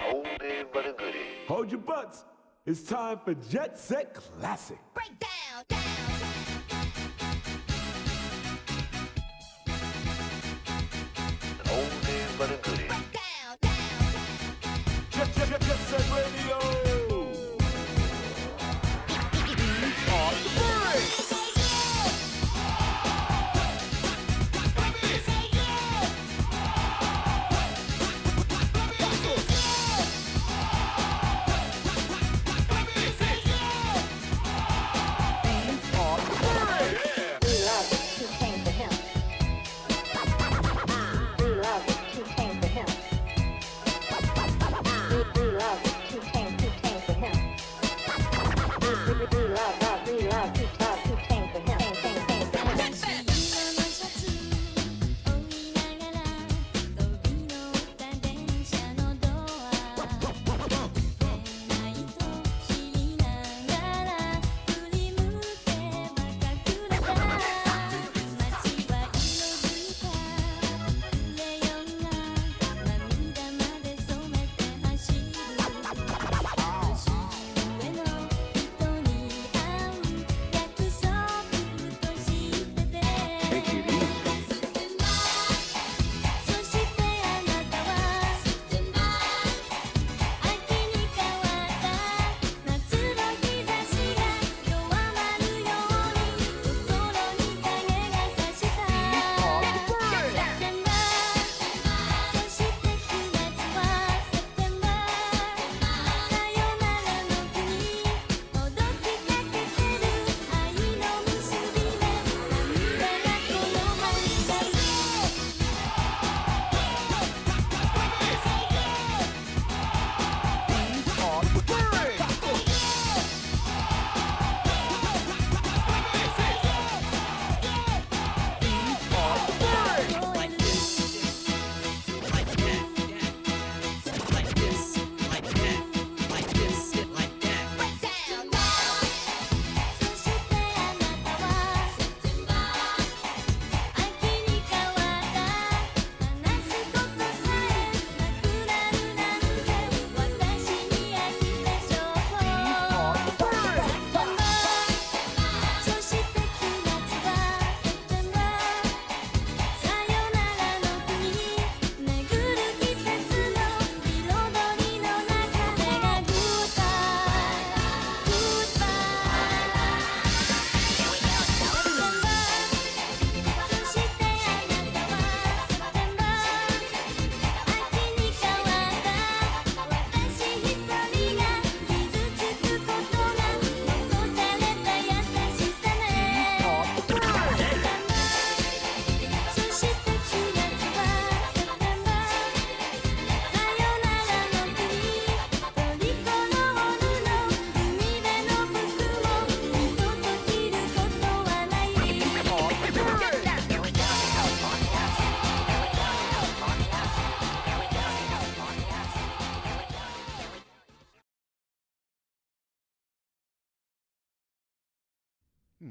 Oldie but a goodie. Hold your butts. It's time for Jet Set Classic. Breakdown, down. Oldie but a goodie. Breakdown, down. Jet Set Radio. Beat on the break.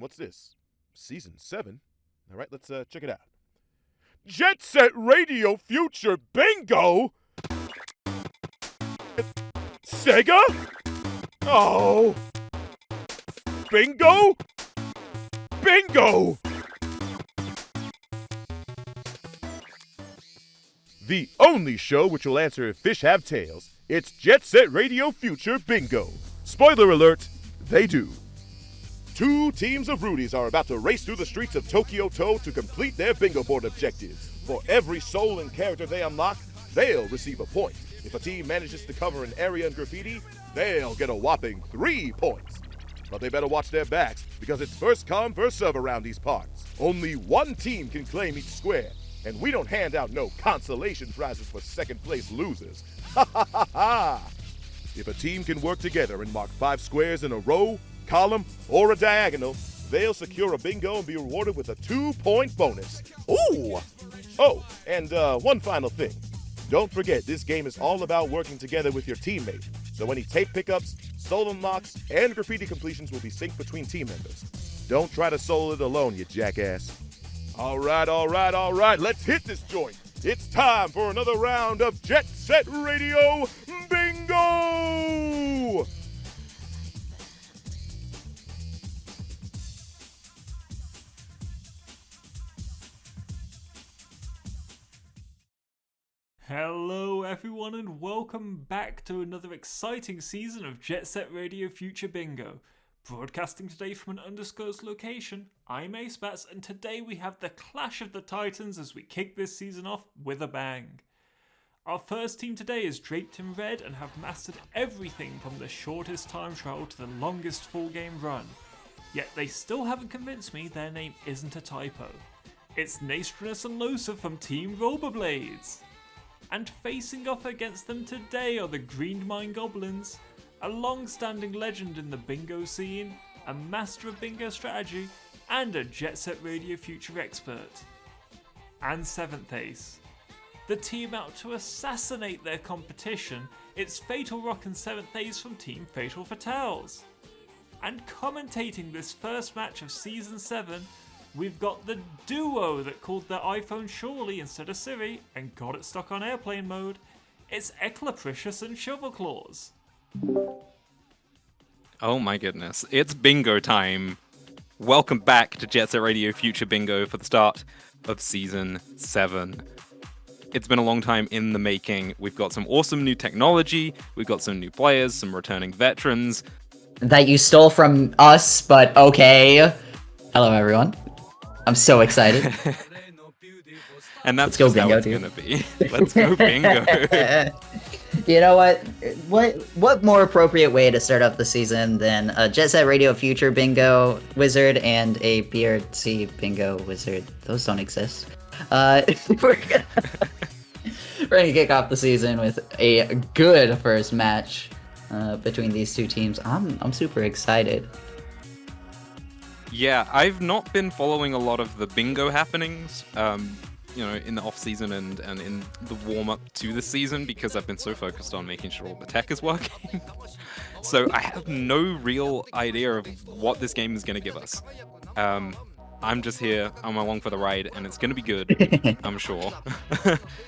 What's this? Season 7? All right, let's check it out. Jet Set Radio Future Bingo? Sega? Oh! Bingo? Bingo! The only show which will answer if fish have tails. It's Jet Set Radio Future Bingo. Spoiler alert, they do. Two teams of Rudies are about to race through the streets of Tokyo To to complete their bingo board objectives. For every soul and character they unlock, they'll receive a point. If a team manages to cover an area in graffiti, they'll get a whopping 3 points. But they better watch their backs, because it's first come, first serve around these parts. Only one team can claim each square, and we don't hand out no consolation prizes for second place losers. Ha ha ha ha! If a team can work together and mark 5 squares in a row, column, or a diagonal, they'll secure a bingo and be rewarded with a 2-point bonus. Ooh! Oh, and one final thing. Don't forget, this game is all about working together with your teammate. So any tape pickups, stolen locks, and graffiti completions will be synced between team members. Don't try to solo it alone, you jackass. All right. Let's hit this joint. It's time for another round of Jet Set Radio Bingo! Hello everyone and welcome back to another exciting season of Jet Set Radio Future Bingo. Broadcasting today from an undisclosed location, I'm Acebats, and today we have the Clash of the Titans as we kick this season off with a bang. Our first team today is draped in red and have mastered everything from the shortest time trial to the longest full game run. Yet they still haven't convinced me their name isn't a typo. It's Nastrinus and Losa from Team Rollberblades. And facing off against them today are the Green Mine Goblins, a long-standing legend in the bingo scene, a master of bingo strategy, and a Jet Set Radio Future expert. And 7th Ace. The team out to assassinate their competition, it's Fatal Rock and 7th Ace from Team Fatal Fatales. And commentating this first match of Season 7, we've got the duo that called their iPhone Surely instead of Siri and got it stuck on airplane mode. It's Eclapricious and Shovelclaws. Oh my goodness, it's bingo time. Welcome back to Jet Set Radio Future Bingo for the start of Season 7. It's been a long time in the making. We've got some awesome new technology, we've got some new players, some returning veterans. That you stole from us, but okay. Hello everyone. I'm so excited. And that's Let's go just how bingo, it's dude. gonna be. Let's go bingo. You know what? What more appropriate way to start off the season than a Jet Set Radio Future Bingo Wizard and a BRC Bingo Wizard? Those don't exist. We're gonna kick off the season with a good first match between these two teams. I'm super excited. Yeah, I've not been following a lot of the bingo happenings, in the off-season and in the warm-up to the season because I've been so focused on making sure all the tech is working. So I have no real idea of what this game is going to give us. I'm just here, I'm along for the ride, and it's going to be good, I'm sure.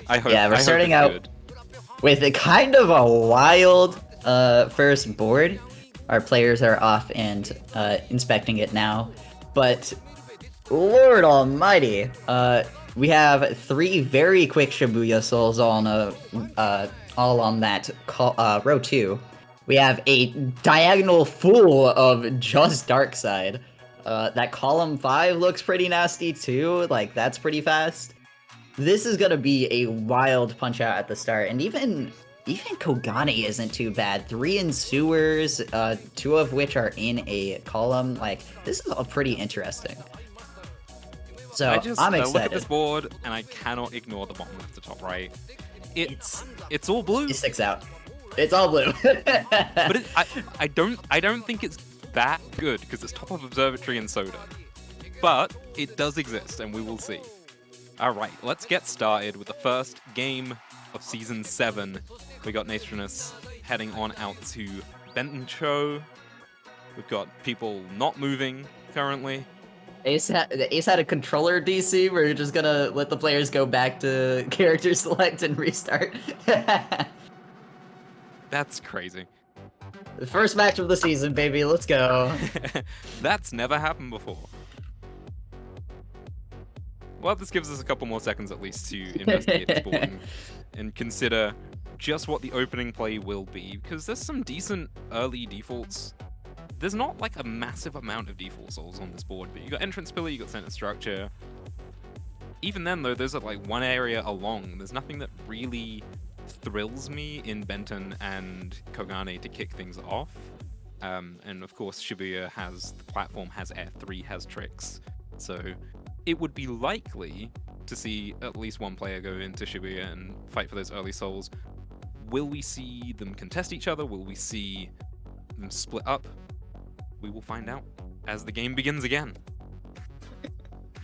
I hope. Yeah, we're starting out good. with a kind of a wild first board. Our players are off and inspecting it now, but Lord Almighty, we have 3 very quick Shibuya souls all on that row 2. We have a diagonal full of just dark side. That column 5 looks pretty nasty too. Like that's pretty fast. This is gonna be a wild punch out at the start, and even Kogane isn't too bad. 3 in sewers, 2 of which are in a column. Like, this is all pretty interesting. So, I'm excited. Look at this board, and I cannot ignore the bottom left to top right. It's all blue. It sticks out. It's all blue. But I don't think it's that good, because it's top of Observatory and Soda. But it does exist, and we will see. Alright, let's get started with the first game of Season 7. We got Nastrinus heading on out to Benton Cho. We've got people not moving currently. Ace had a controller DC where you're just gonna let the players go back to character select and restart. That's crazy. The first match of the season, baby. Let's go. That's never happened before. Well, this gives us a couple more seconds at least to investigate this board and consider just what the opening play will be, because there's some decent early defaults. There's not like a massive amount of default souls on this board, but you got Entrance Pillar, you got Center Structure. Even then though, those are like one area along. There's nothing that really thrills me in Benton and Kogane to kick things off. And of course Shibuya has, the platform has Air 3, has tricks. So it would be likely to see at least one player go into Shibuya and fight for those early souls. Will we see them contest each other? Will we see them split up? We will find out as the game begins again.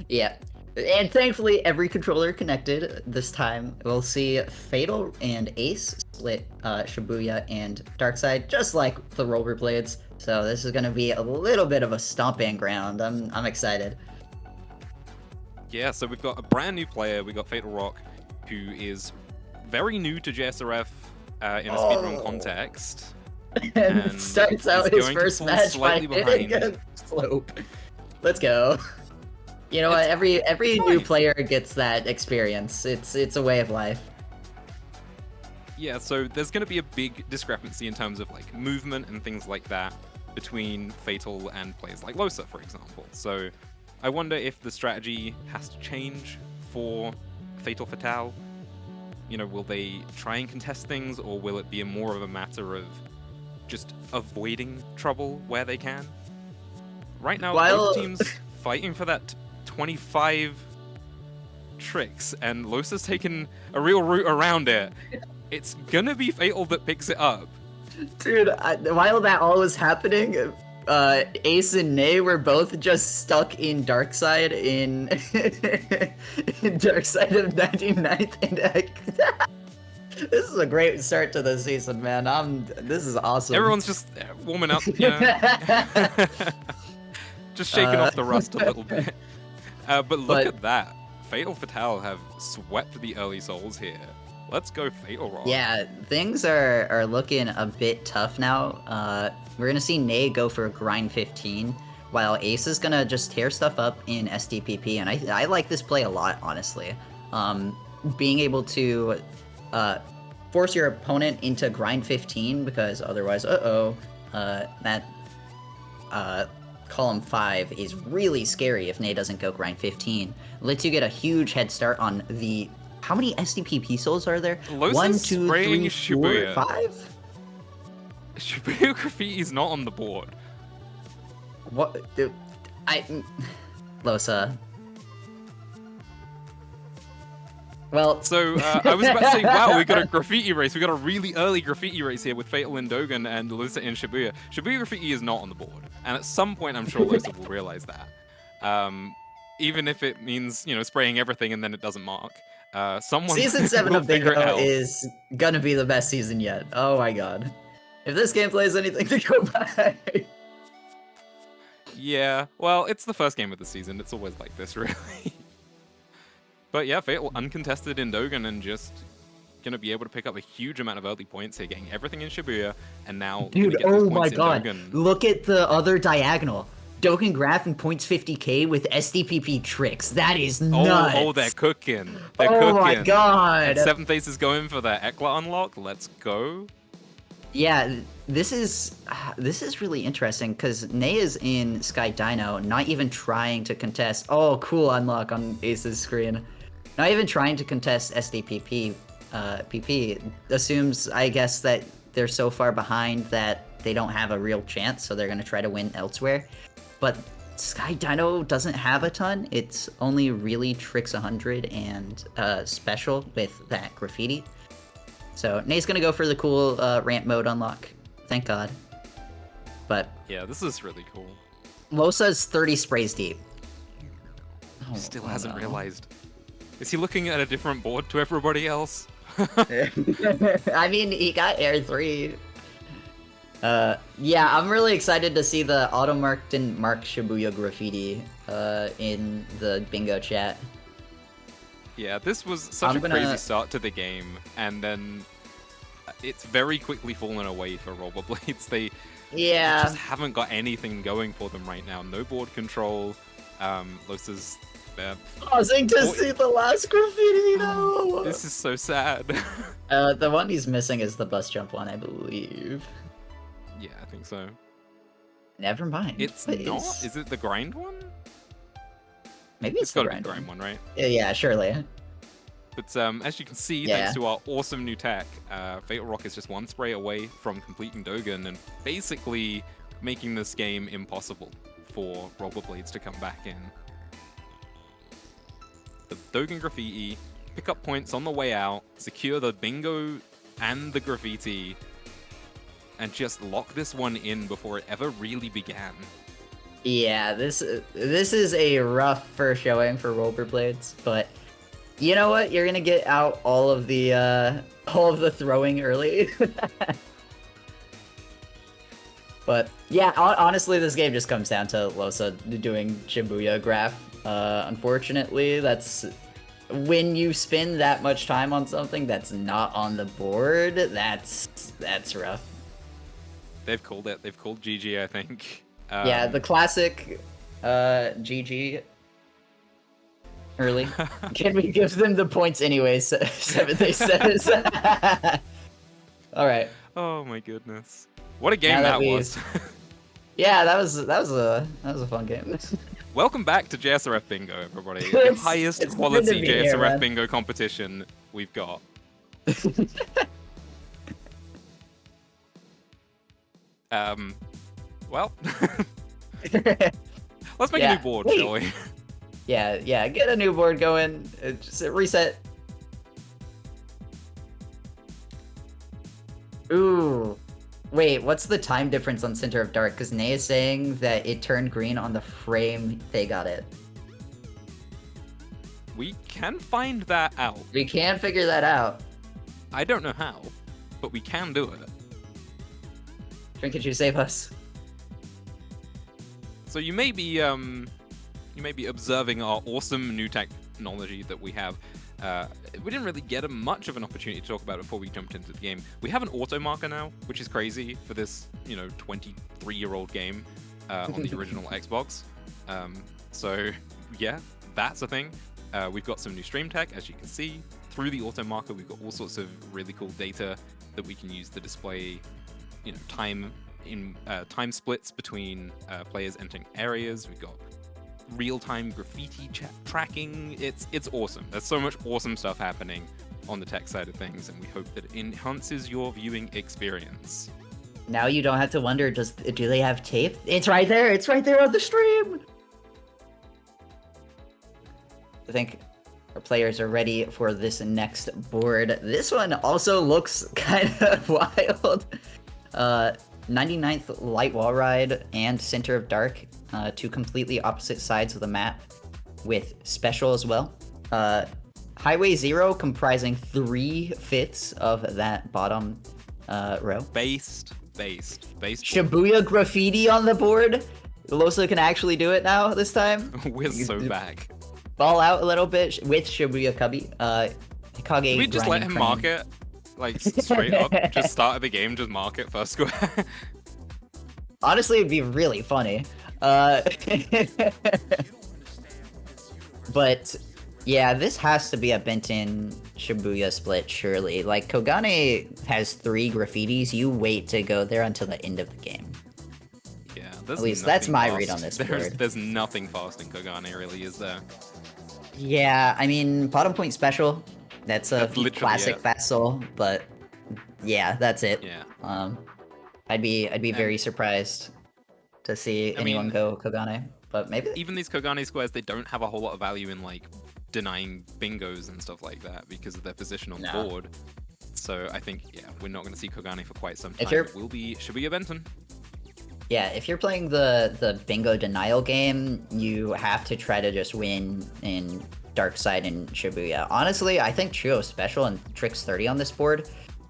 Yeah. And thankfully, every controller connected this time. We'll see Fatal and Ace split Shibuya and Darkside, just like the Rollberblades. So this is going to be a little bit of a stomping ground. I'm excited. Yeah, so we've got a brand new player. We got Fatal Rock, who is very new to JSRF in a speedrun context. And starts out is his going to first fall match by slightly hitting behind. a slope. Let's go. You know what? It's Every new fine. player gets that experience. It's a way of life. Yeah, so there's going to be a big discrepancy in terms of like movement and things like that between Fatal and players like Losa, for example. So I wonder if the strategy has to change for Fatal Fatale. You know, will they try and contest things, or will it be more of a matter of just avoiding trouble where they can? Right now, While- both teams fighting for that 25 tricks, and Losa's taken a real route around it. It's gonna be Fatal that picks it up. Dude, while that all was happening, Ace and Nay were both just stuck in Darkside in Darkside of 99th and this is a great start to the season, man. This is awesome. Everyone's just warming up, you know? Just shaking off the rust a little bit. But look at that. Fatal Fatale have swept the early souls here. Let's go Fatal Rock. Yeah, things are looking a bit tough now. We're gonna see Nay go for grind 15, while Ace is gonna just tear stuff up in SDPP, and I like this play a lot, honestly. Being able to force your opponent into grind 15, because otherwise, that column 5 is really scary if Nay doesn't go grind 15. Lets you get a huge head start on the... How many SDPP souls are there? Losa's 1, 2, spraying 3, 4, Shibuya. 5? Shibuya Graffiti's not on the board. What? Dude, Losa. Well... So, I was about to say, wow, we got a graffiti race. We got a really early graffiti race here with Fatal and Dogen and Losa and Shibuya. Shibuya Graffiti is not on the board. And at some point, I'm sure Losa will realize that. Even if it means, you know, spraying everything and then it doesn't mark. Someone Season 7 will of figure it Bingo out. is gonna be the best season yet. Oh my god. If this gameplay is anything to go by... Yeah, well, it's the first game of the season. It's always like this, really. But yeah, Fatal uncontested in Dogen and just gonna be able to pick up a huge amount of early points here, getting everything in Shibuya, and now Dude, gonna get those oh my points in god. Dogen. Look at the other diagonal. Dogen Graph and points 50k with SDPP tricks. That is nuts. Oh, they're cooking. They're Oh cooking. my god. And 7th Ace is going for the Ekla unlock. Let's go. Yeah, this is really interesting because Nay is in Sky Dino, not even trying to contest. Oh, cool unlock on Ace's screen. Not even trying to contest SDPP. PP assumes, I guess, that they're so far behind that they don't have a real chance, so they're gonna try to win elsewhere. But Sky Dino doesn't have a ton. It's only really Tricks 100 and Special with that graffiti. So Nay's gonna go for the cool ramp mode unlock. Thank God. But Yeah, this is really cool. Losa's 30 sprays deep. Oh, Still hasn't no. realized. Is he looking at a different board to everybody else? I mean, he got Air 3. Yeah, I'm really excited to see the auto-marked and mark Shibuya graffiti in the bingo chat. Yeah, this was such I'm a gonna- crazy start to the game, and then it's very quickly fallen away for Rollberblades. They Yeah. just haven't got anything going for them right now. No board control. Losa's Pausing to Boy- see the last graffiti, no! This is so sad. The one he's missing is the bus jump one, I believe. Yeah, I think so. Never mind. It's What not? Is it the grind one? Maybe it's It's the gotta be grind the grind one, right? Yeah, surely. But as you can see, Yeah. thanks to our awesome new tech, Fatal Rock is just one spray away from completing Dogen and basically making this game impossible for Rollberblades to come back in. The Dogen graffiti, pick up points on the way out, secure the bingo and the graffiti, and just lock this one in before it ever really began. Yeah, this is a rough first showing for Rollberblades, but you know what? You're gonna get out all of the throwing early. But yeah, honestly, this game just comes down to Losa doing Shibuya graph Unfortunately, that's when you spend that much time on something that's not on the board. That's rough. They've called it. They've called GG, I think. Yeah, the classic GG early. Can we give them the points anyways? Seventh they says. All right. Oh my goodness. What a game Now that that was. Yeah, that was a fun game. Welcome back to JSRF Bingo, everybody. The It's- highest it's good quality to be here, JSRF man. Bingo competition we've got. Well, let's make a Yeah. new board, Wait. shall we? Yeah, get a new board going. Just reset. Ooh. Wait, what's the time difference on Center of Dark? Because Nay is saying that it turned green on the frame they got it. We can find that out. We can figure that out. I don't know how, but we can do it. Trinket, you save us. So you may be observing our awesome new technology that we have. We didn't really get much of an opportunity to talk about it before we jumped into the game. We have an auto marker now, which is crazy for this, 23-year-old game on the original Xbox. So yeah, that's a thing. We've got some new stream tech, as you can see. Through the auto marker, we've got all sorts of really cool data that we can use to display, time splits between players entering areas. We've got real-time graffiti tracking. It's awesome. There's so much awesome stuff happening on the tech side of things, and we hope that it enhances your viewing experience. Now you don't have to wonder, do they have tape? It's right there! It's right there on the stream! I think our players are ready for this next board. This one also looks kind of wild. 99th Light Wall Ride and Center of Dark, two completely opposite sides of the map with special as well. Highway 0 comprising 3/5 of that bottom row. Based. Shibuya graffiti on the board. Losa can actually do it now this time. We're so back. Ball out a little bit with Shibuya Cubby. Hikage Can we just let grinding him crane. mark it? Like, straight up? Just start of the game, just mark it first square? Honestly, it'd be really funny. But yeah, this has to be a Benton Shibuya split, surely. Like, Kogane has 3 graffitis. You wait to go there until the end of the game. Yeah, there's At least that's nothing my read fast. on this There's, board. there's nothing fast in Kogane, really, is there? Yeah, I mean, bottom point special. That's a That's literally classic it. Fast Soul, but yeah, that's it. Yeah. I'd be very surprised to see anyone mean- go Kogane, but maybe. Even these Kogane squares, they don't have a whole lot of value in, like, denying bingos and stuff like that because of their position on the No. board. So I think, yeah, we're not going to see Kogane for quite some time. If you're- It will be Shibuya Benton. Yeah, if you're playing the bingo denial game, you have to try to just win in Dark Side and Shibuya. Honestly, I think Trio Special and Tricks 30 on this board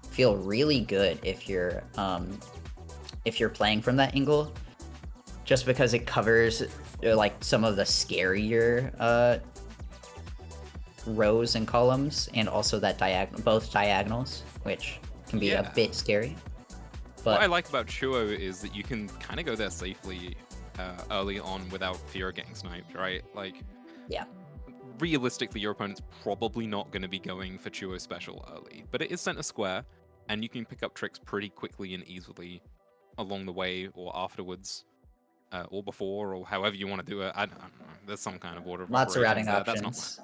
feel really good if you're playing from that angle, just because it covers like some of the scarier rows and columns, and also that both diagonals, which can be a Yeah. bit scary. What I But like about Chuo is that you can kind of go there safely early on without fear of getting sniped, right? Like, yeah. realistically, your opponent's probably not going to be going for Chuo Special early, but it is center square, and you can pick up tricks pretty quickly and easily along the way or afterwards, or before, or however you want to do it. I don't know. There's some kind of order of Lots of routing operations options.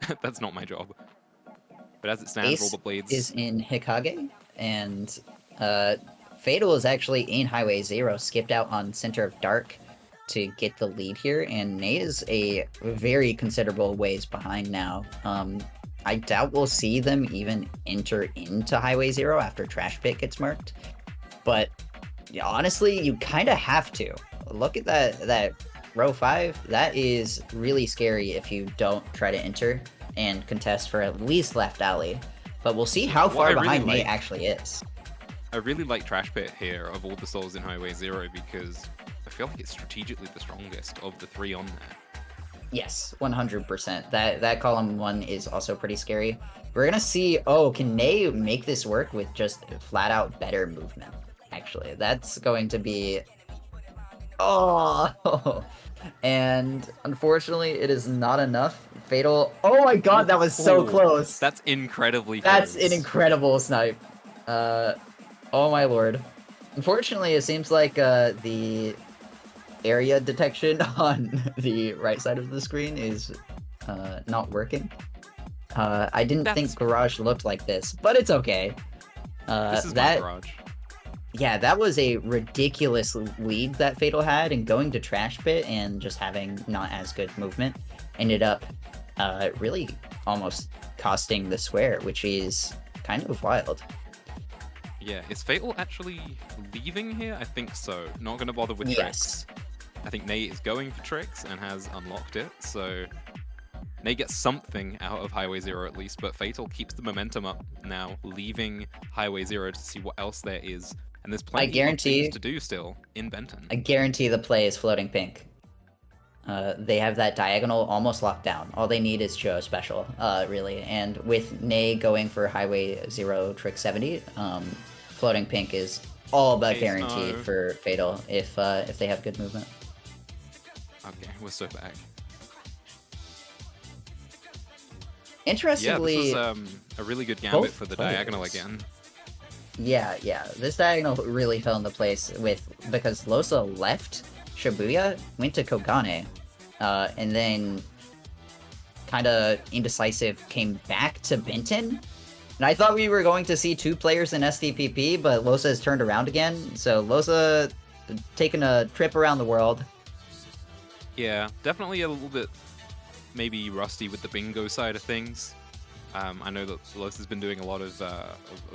there. That's not my job. But as it stands, Ace Rollberblades is in Hikage, and Fatal is actually in Highway 0, skipped out on Center of Dark to get the lead here, and Nate is a very considerable ways behind now. I doubt we'll see them even enter into Highway 0 after Trash Pit gets marked, but yeah, honestly, you kind of have to. Look at that row 5. That is really scary if you don't try to enter and contest for at least left alley. But we'll see how What I far really behind Nate like- actually is. I really like Trash Pit here of all the souls in Highway 0 because I feel like it's strategically the strongest of the 3 on there. Yes, 100%. That column 1 is also pretty scary. We're gonna see, oh, can Ney make this work with just flat out better movement? Actually, that's going to be... Oh! And unfortunately, it is not enough. Fatal... Oh my god, that was so Ooh, close! That's incredibly That's close. an incredible snipe. Oh my lord. Unfortunately, it seems like the area detection on the right side of the screen is not working. I didn't think Garage looked like this, but it's okay. This is my Garage. Yeah, that was a ridiculous lead that Fatal had, and going to Trash Pit and just having not as good movement ended up really almost costing the swear, which is kind of wild. Yeah, is Fatal actually leaving here? I think so. Not gonna bother with Yes. tricks. I think Nate is going for tricks and has unlocked it, so Nate gets something out of Highway 0 at least, but Fatal keeps the momentum up now, leaving Highway 0 to see what else there is. And there's plenty of things to do still in Benton. I guarantee the play is floating pink. They have that diagonal almost locked down. All they need is Cho special, really. And with Ney going for Highway 0 Trick 70, floating pink is all but guaranteed for Fatal if they have good movement. Okay, we're so back. Interestingly, yeah, this was a really good gambit for the diagonal again. Yeah, this diagonal really fell into place because Losa left Shibuya, went to Kogane, and then kind of indecisive came back to Benton. And I thought we were going to see 2 players in SDPP, but Losa has turned around again. So Losa taking a trip around the world. Yeah, definitely a little bit maybe rusty with the bingo side of things. I know that Los has been doing a lot of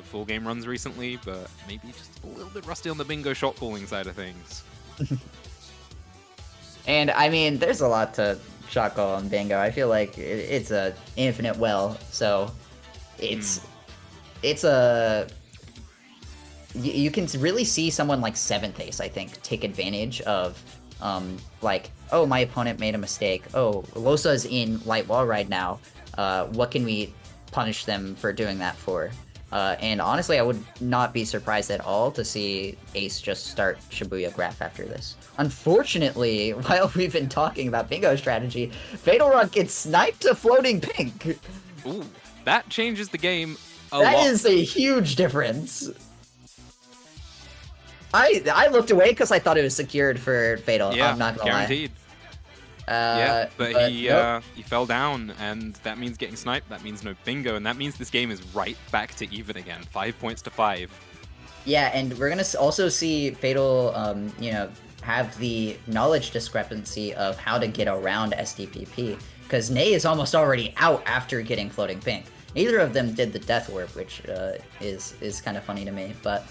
full game runs recently, but maybe just a little bit rusty on the bingo shot calling side of things. And I mean, there's a lot to shot call on bingo. I feel like it's a infinite well, so it's a... You can really see someone like 7th Ace, I think, take advantage of, like, oh, my opponent made a mistake. Oh, Losa's in light wall right now. What can we punish them for doing that for? And honestly, I would not be surprised at all to see Ace just start Shibuya Graph after this. Unfortunately, while we've been talking about bingo strategy, Fatal Rock gets sniped to floating pink. Ooh, that changes the game a lot. That is a huge difference. I looked away because I thought it was secured for Fatal. Yeah, I'm not gonna guaranteed. lie. But he nope. he fell down, and that means getting sniped. That means no bingo, and that means this game is right back to even again. 5 points to 5. Yeah, and we're gonna also see Fatal, have the knowledge discrepancy of how to get around SDPP, because Ney is almost already out after getting floating pink. Neither of them did the death warp, which is kind of funny to me, but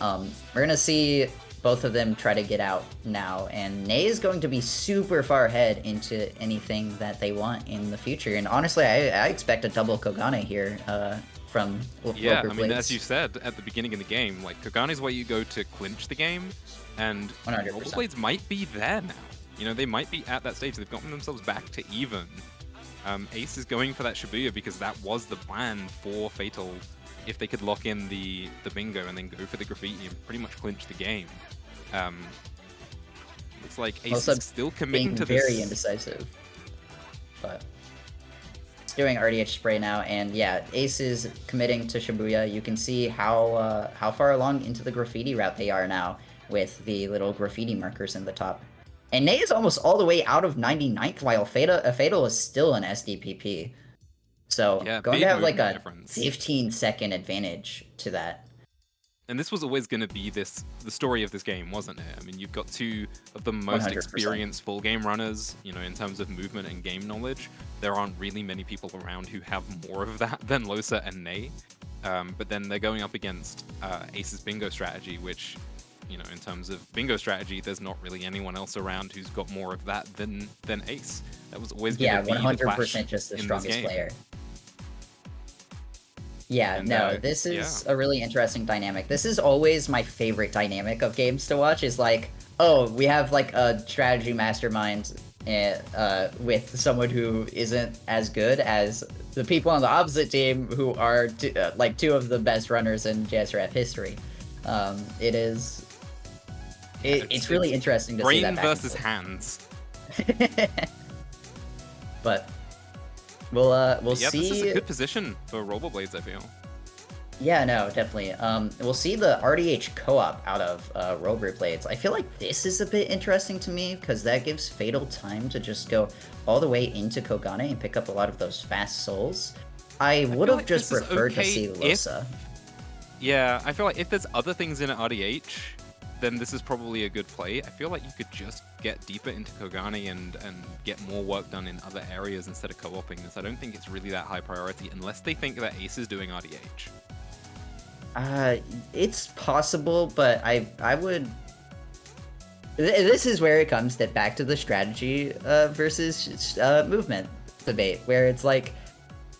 we're gonna see both of them try to get out now, and Ney is going to be super far ahead into anything that they want in the future. And honestly, I expect a double Kogane here from Yeah, I Rollberblades. mean, as you said at the beginning of the game, like, Kogane's where you go to clinch the game, and 100%. Rollberblades might be there now. You know, they might be at that stage. They've gotten themselves back to even. Ace is going for that Shibuya because that was the plan for Fatal. If they could lock in the bingo and then go for the graffiti and pretty much clinch the game. Looks like Ace Also is still committing to very this. indecisive, but it's doing RDH spray now, and yeah, Ace is committing to Shibuya. You can see how far along into the graffiti route they are now with the little graffiti markers in the top. And Ney is almost all the way out of 99th, while Fatal is still in SDPP. So Yeah, going big to have like movement a difference. 15-second advantage to that. And this was always going to be the story of this game, wasn't it? I mean, you've got 2 of the most 100%. experienced full game runners, you know, in terms of movement and game knowledge. There aren't really many people around who have more of that than Losa and Ney. But then they're going up against Ace's bingo strategy, which, you know, in terms of bingo strategy, there's not really anyone else around who's got more of that than Ace. That was always going to be the 100% just the in this strongest game. player. Yeah, And, no, this is a really interesting dynamic. This is always my favorite dynamic of games to watch, is like, oh, we have like a strategy mastermind with someone who isn't as good as the people on the opposite team who are like two of the best runners in JSRF history. It's really interesting to see that brain back and versus forth. hands. But we'll Yeah, see. this is a good position for Rollberblades, I feel. Yeah, no, definitely. We'll see the RDH co-op out of Rollberblades. I feel like this is a bit interesting to me because that gives Fatal time to just go all the way into Kogane and pick up a lot of those fast souls. I would have like just this is preferred to okay see if- Losa. Yeah, I feel like if there's other things in RDH, then this is probably a good play. I feel like you could just get deeper into Kogane and get more work done in other areas instead of co-oping this. I don't think it's really that high priority unless they think that Ace is doing RDH. It's possible, but I would. This is where it comes back to the strategy versus movement debate, where it's like,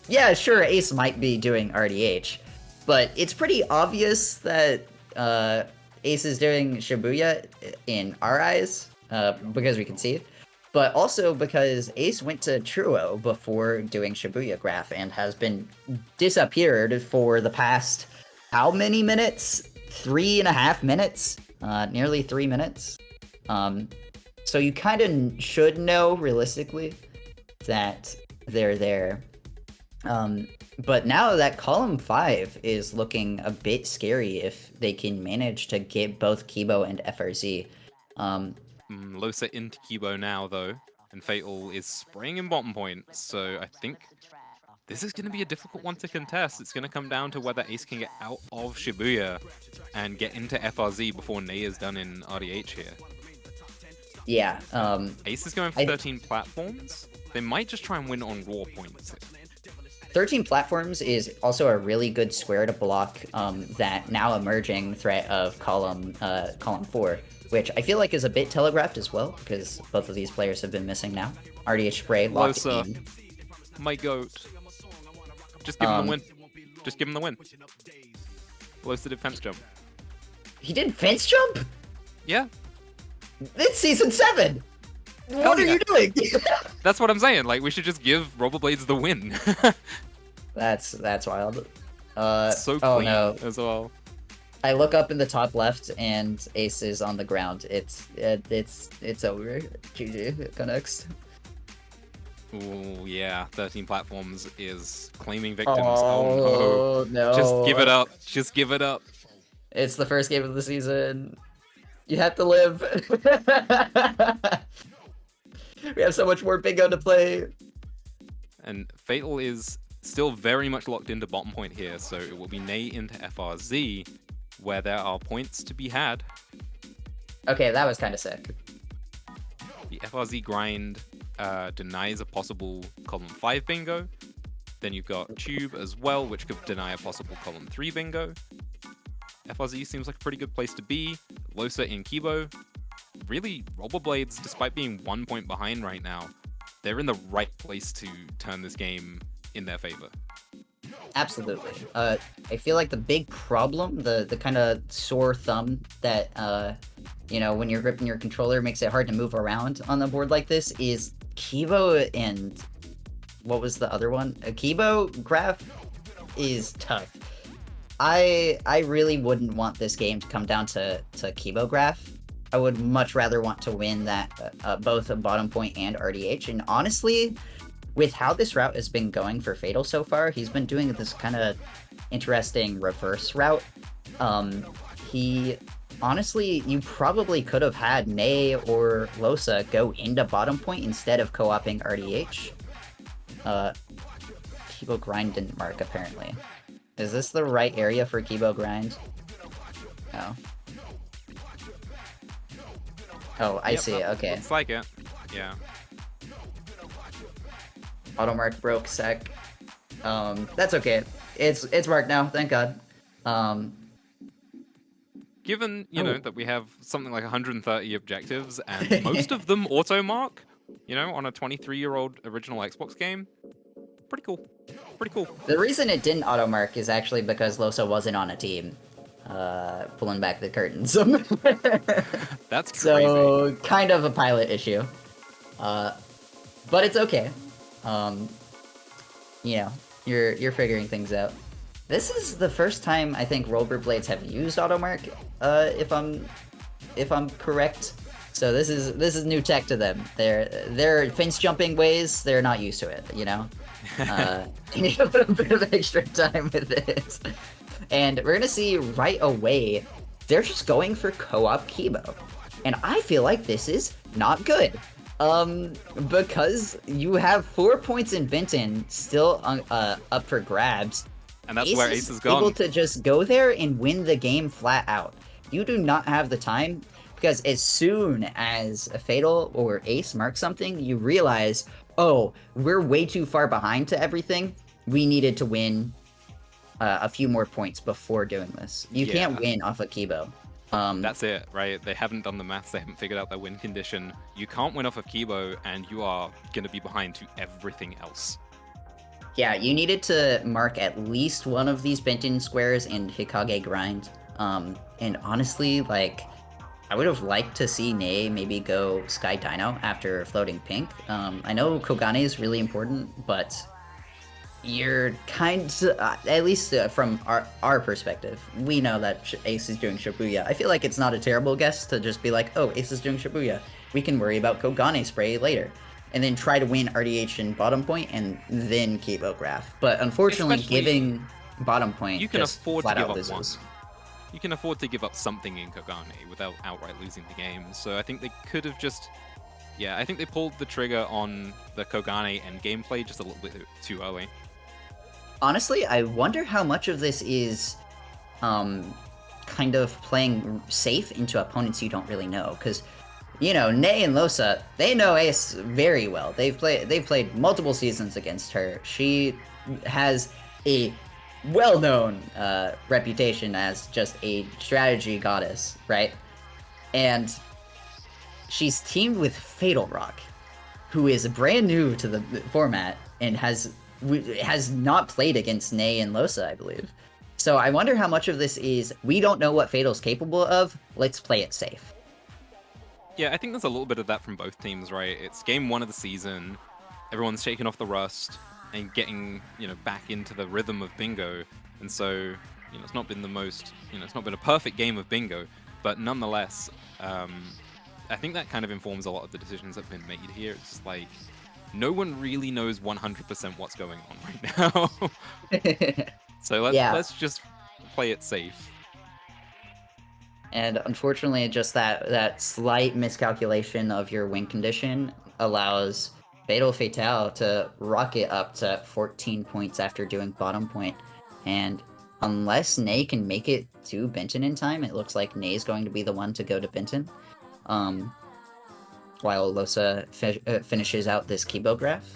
yeah, sure, Ace might be doing RDH, but it's pretty obvious that Ace is doing Shibuya in our eyes, because we can see it, but also because Ace went to Truo before doing Shibuya Graph and has been disappeared for the past how many minutes? 3.5 minutes? Nearly 3 minutes. So you kind of should know realistically that they're there. But now that column 5 is looking a bit scary if they can manage to get both Kibo and FRZ. Losa into Kibo now, though, and Fatal is spraying in bottom point, so I think this is going to be a difficult one to contest. It's going to come down to whether Ace can get out of Shibuya and get into FRZ before Ney is done in RDH here. Yeah. Ace is going for 13 platforms. They might just try and win on raw points here. 13 platforms is also a really good square to block that now emerging threat of column 4, which I feel like is a bit telegraphed as well, because both of these players have been missing now. RDH spray locked Losa, in. my goat. Just give him the win. Just give him the win. Losa did fence jump. He did fence jump? Yeah, It's season 7! Hell What are yeah. you doing? that's what I'm saying. Like, we should just give Rollberblades the win. That's wild. So oh clean no. as well. I look up in the top left and Ace is on the ground. It's over. GG connects. Ooh, yeah. 13 platforms is claiming victims. Oh, Oh no. no. Just give it up. Just give it up. It's the first game of the season. You have to live. We have so much more bingo to play. And Fatal is still very much locked into bottom point here, so it will be Ney into FRZ, where there are points to be had. Okay, that was kind of sick. The FRZ grind denies a possible column 5 bingo. Then you've got Tube as well, which could deny a possible column 3 bingo. FRZ seems like a pretty good place to be. Losa in Kibo. Really, Rollberblades, despite being 1 point behind right now, they're in the right place to turn this game in their favor. Absolutely. I feel like the big problem, the kind of sore thumb that, when you're gripping your controller makes it hard to move around on the board like this is Kibo and... what was the other one? Kibo Graph is tough. I really wouldn't want this game to come down to Kibo Graph. I would much rather want to win that both a bottom point and RDH. And honestly, with how this route has been going for Fatal so far, he's been doing this kind of interesting reverse route. Honestly, you probably could have had Ney or Losa go into bottom point instead of co-oping RDH. Kibo Grind didn't mark, apparently. Is this the right area for Kibo Grind? No. Oh, I see, okay. Looks like it. Yeah. Automark broke sec. That's okay. It's marked now, thank God. Given, that we have something like 130 objectives, and most of them auto-mark, on a 23-year-old original Xbox game, pretty cool. Pretty cool. The reason it didn't automark is actually because Losa wasn't on a team. Pulling back the curtains. That's crazy. So, kind of a pilot issue. But it's okay. You know, you're figuring things out. This is the first time I think Rollberblades have used automark, if I'm correct. So this is new tech to them. Their fence jumping ways, they're not used to it, you know? You need a little bit of extra time with it. And we're gonna see right away, they're just going for co-op Kibo. And I feel like this is not good. Because you have 4 points in Benton still up for grabs. And that's where Ace is gone. Able to just go there and win the game flat out. You do not have the time, because as soon as a Fatal or Ace mark something, you realize, oh, we're way too far behind to everything. We needed to win a few more points before doing this. You can't win off a Kibo. That's it, right? They haven't done the maths, they haven't figured out their win condition. You can't win off of Kibo, and you are going to be behind to everything else. Yeah, you needed to mark at least one of these Benton squares and Hikage grind. And honestly, like, I would have liked to see Ney maybe go Sky Dino after floating pink. I know Kogane is really important, but you're kind of, at least from our perspective, we know that Ace is doing Shibuya. I feel like it's not a terrible guess to just be like, oh, Ace is doing Shibuya. We can worry about Kogane spray later. And then try to win RDH in bottom point and then Kibo graph. But unfortunately, giving bottom point, you can just afford to flat give out up loses. one. You can afford to give up something in Kogane without outright losing the game. So I think they could have just, I think they pulled the trigger on the Kogane end gameplay just a little bit too early. Honestly, I wonder how much of this is kind of playing safe into opponents you don't really know. Because, you know, Ney and Losa, they know Ace very well. They've played multiple seasons against her. She has a well-known reputation as just a strategy goddess, right? And she's teamed with Fatal Rock, who is brand new to the format and has not played against Ney and Losa, I believe. So I wonder how much of this is, we don't know what Fatal's capable of, let's play it safe. Yeah, I think there's a little bit of that from both teams, right? It's game one of the season, everyone's shaking off the rust and getting, back into the rhythm of bingo. And so, it's not been the most, it's not been a perfect game of bingo, but nonetheless, I think that kind of informs a lot of the decisions that have been made here. It's just like, no one really knows 100% what's going on right now. So let's just play it safe. And unfortunately, just that slight miscalculation of your win condition allows Fatale to rocket up to 14 points after doing bottom point. And unless Ney can make it to Benton in time, it looks like Ney is going to be the one to go to Benton. While Losa finishes out this Kibo graph.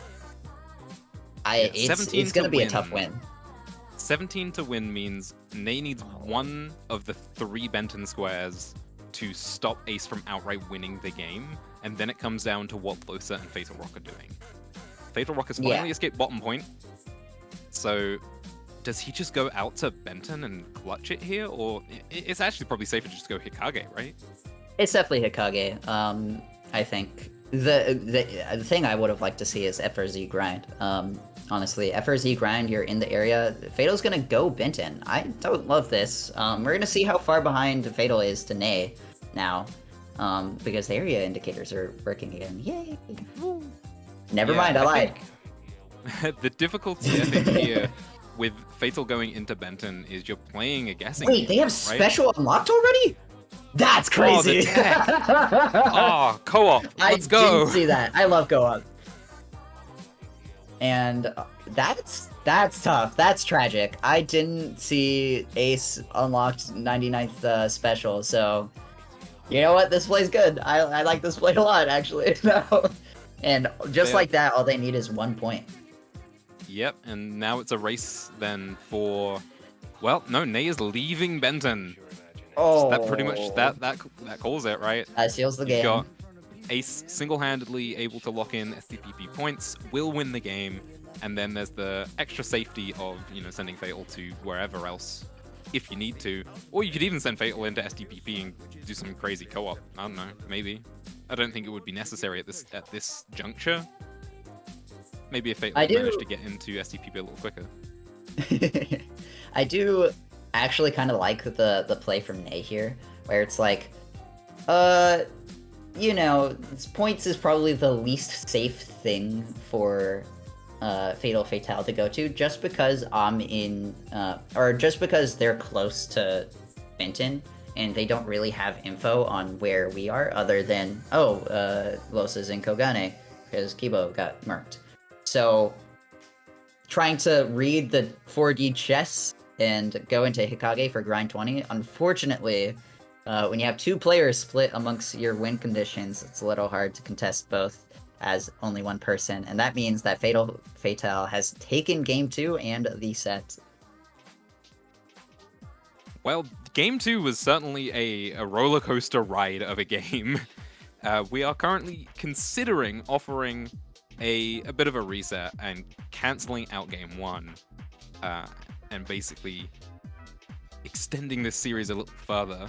It's going to be a tough win. 17 to win means Ney needs one of the 3 Benton squares to stop Ace from outright winning the game, and then it comes down to what Losa and Fatal Rock are doing. Fatal Rock has finally escaped bottom point, so does he just go out to Benton and clutch it here, or it's actually probably safer to just go Hikage, right? It's definitely Hikage. I think the thing I would have liked to see is FRZ grind. Honestly, FRZ grind, you're in the area. Fatal's gonna go Benton. I don't love this. We're gonna see how far behind Fatal is to Ney now, because the area indicators are working again. Yay! Never mind, I lied. The difficulty I think here with Fatal going into Benton is you're playing a guessing Wait, game, they have right? special unlocked already? That's crazy! Oh, co-op. Let's go! I didn't see that. I love co-op. And that's tough. That's tragic. I didn't see Ace unlocked 99th special, so you know what? This play's good. I like this play a lot, actually. And just like that, all they need is 1 point. Yep, and now it's a race then for... Well, no, Ney is leaving Benton. Oh, So that pretty much that calls it, right? That seals the You've game. got Ace single-handedly able to lock in STPP points, will win the game, and then there's the extra safety of sending Fatal to wherever else if you need to. Or you could even send Fatal into SDPP and do some crazy co-op. I don't know, maybe. I don't think it would be necessary at this juncture. Maybe if Fatal managed to get into SDPP a little quicker. I do actually kind of like the play from Nay here, where it's like, you know, points is probably the least safe thing for Fatale to go to, just because I'm in, or just because they're close to Benton, and they don't really have info on where we are, other than, Los is in Kogane, because Kibo got marked. So, trying to read the 4D chess and go into Hikage for grind 20, unfortunately, when you have two players split amongst your win conditions, it's a little hard to contest both as only one person, and that means that Fatale has taken game 2 and the set. Well, game 2 was certainly a roller coaster ride of a game. We are currently considering offering a bit of a reset and canceling out game 1, and basically extending this series a little further.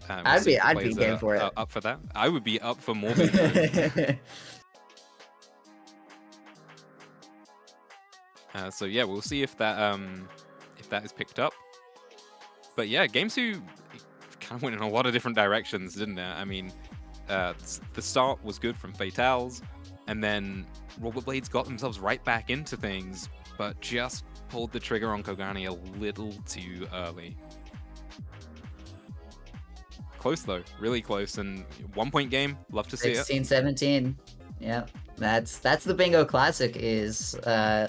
I'd be game for it. Up for that. I would be up for more bingo. So yeah, we'll see if that is picked up. But yeah, game 2 kind of went in a lot of different directions, didn't it? I mean, the start was good from Fatales, and then Rollberblades got themselves right back into things, but just pulled the trigger on Kogane a little too early. Close though, really close, and 1 point game. Love to see it. 16-17. Yeah, that's the bingo classic. Is we're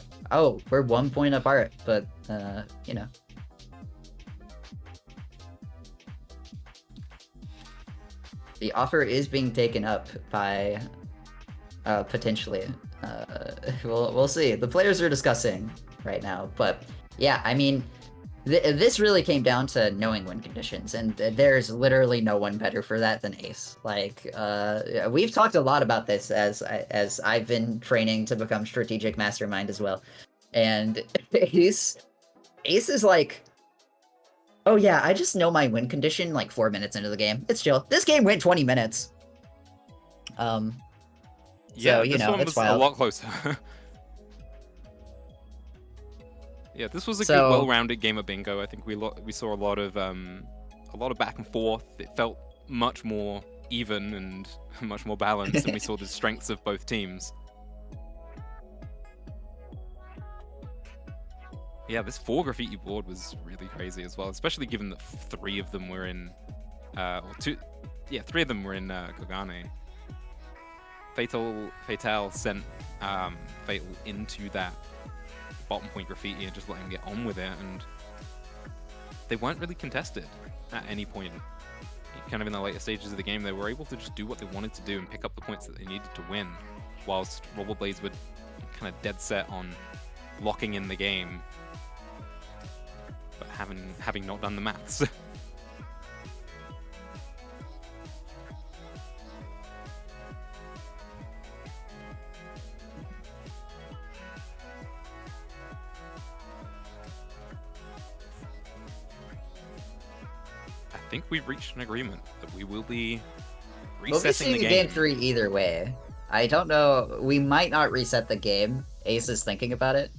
1 point apart, but you know. The offer is being taken up by potentially. We'll see. The players are discussing right now, but yeah, I mean, this really came down to knowing win conditions, and there's literally no one better for that than Ace. Like, we've talked a lot about this as I've been training to become strategic mastermind as well, and Ace is like, oh yeah, I just know my win condition like 4 minutes into the game. It's chill. This game went 20 minutes. Yeah, so, you this know, one it's was wild. a lot closer. Yeah, this was a good, well-rounded game of bingo. I think we saw a lot of back and forth. It felt much more even and much more balanced, and we saw the strengths of both teams. Yeah, this 4 graffiti board was really crazy as well, especially given that 3 of them were in, 3 of them were in Kogane. Fatale sent Fatal into that bottom point graffiti and just let him get on with it, and they weren't really contested at any point. Kind of in the later stages of the game, they were able to just do what they wanted to do and pick up the points that they needed to win, whilst Rollberblades were kind of dead set on locking in the game, but having not done the maths. I think we've reached an agreement that we will be resetting the game. Game 3 either way. I don't know. We might not reset the game. Ace is thinking about it.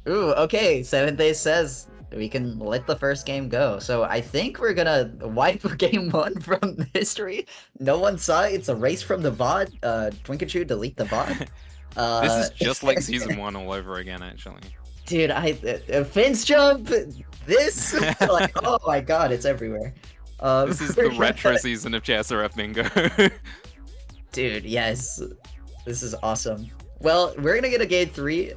Ooh, okay. 7th Ace says we can let the first game go. So I think we're gonna wipe game 1 from history. No one saw it. It's a race from the VOD. Twinkachu, delete the VOD. This is just like Season 1 all over again, actually. Dude, Fins jump. This, like, oh my god, it's everywhere. This is the retro season of JSRF bingo. Dude, yes, this is awesome. Well, we're gonna get a game 3.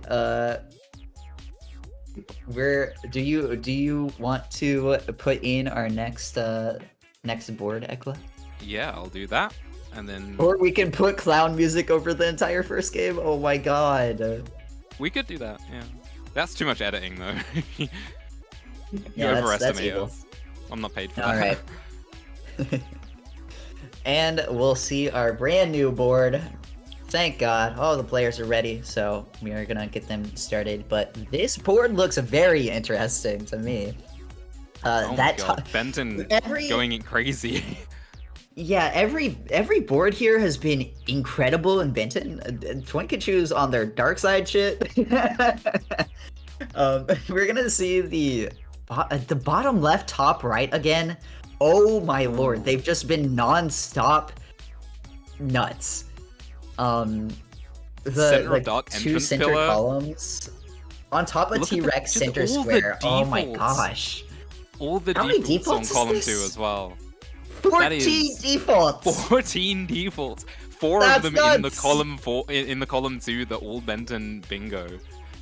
Do you want to put in our next board, Ekla? Yeah, I'll do that, and then. Or we can put clown music over the entire first game. Oh my god. We could do that. Yeah, that's too much editing though. You Yeah, overestimate that's us. I'm not paid for All that. right. And we'll see our brand new board Thank God. All the players are ready, so we are gonna get them started. But this board looks very interesting to me. Oh that my god, Benton every- going in crazy. Yeah, every board here has been incredible in Benton. Twinkachu's on their dark side shit. We're gonna see the bottom left, top right again. Oh my lord, they've just been non-stop nuts. The Center of Dark two entrance center pillar. columns on top of Look at the- T-Rex just center all the square. Oh my defaults. gosh. All the How many defaults on defaults is column this? 2 as well. 14 is defaults. 14 defaults. 4 That's of them in the nuts. column 4 in the column 2, the all Benton bingo.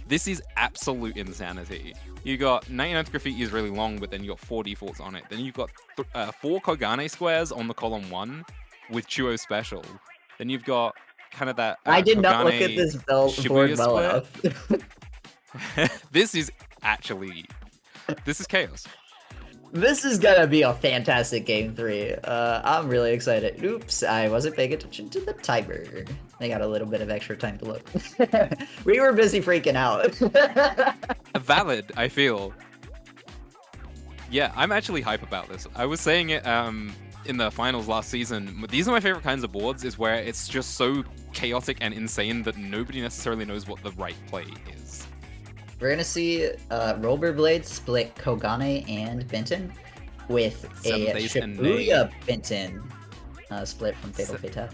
This is absolute insanity. You got 99th graffiti is really long, but then you got 4 defaults on it. Then you've got 4 Kogane squares on the column 1 with Chuo special. Then you've got kind of that. I did not look Kogane at this board Shibuya well square. enough. This is chaos. This is gonna be a fantastic game 3. I'm really excited. Oops, I wasn't paying attention to the timer. They got a little bit of extra time to look. We were busy freaking out. Valid, I feel. Yeah, I'm actually hype about this. I was saying it in the finals last season. These are my favorite kinds of boards, is where it's just so chaotic and insane that nobody necessarily knows what the right play is. We're gonna see Rollberblades split Kogane and Benton with a Seventh Ace and Shibuya Benton split from Fatal Fatale.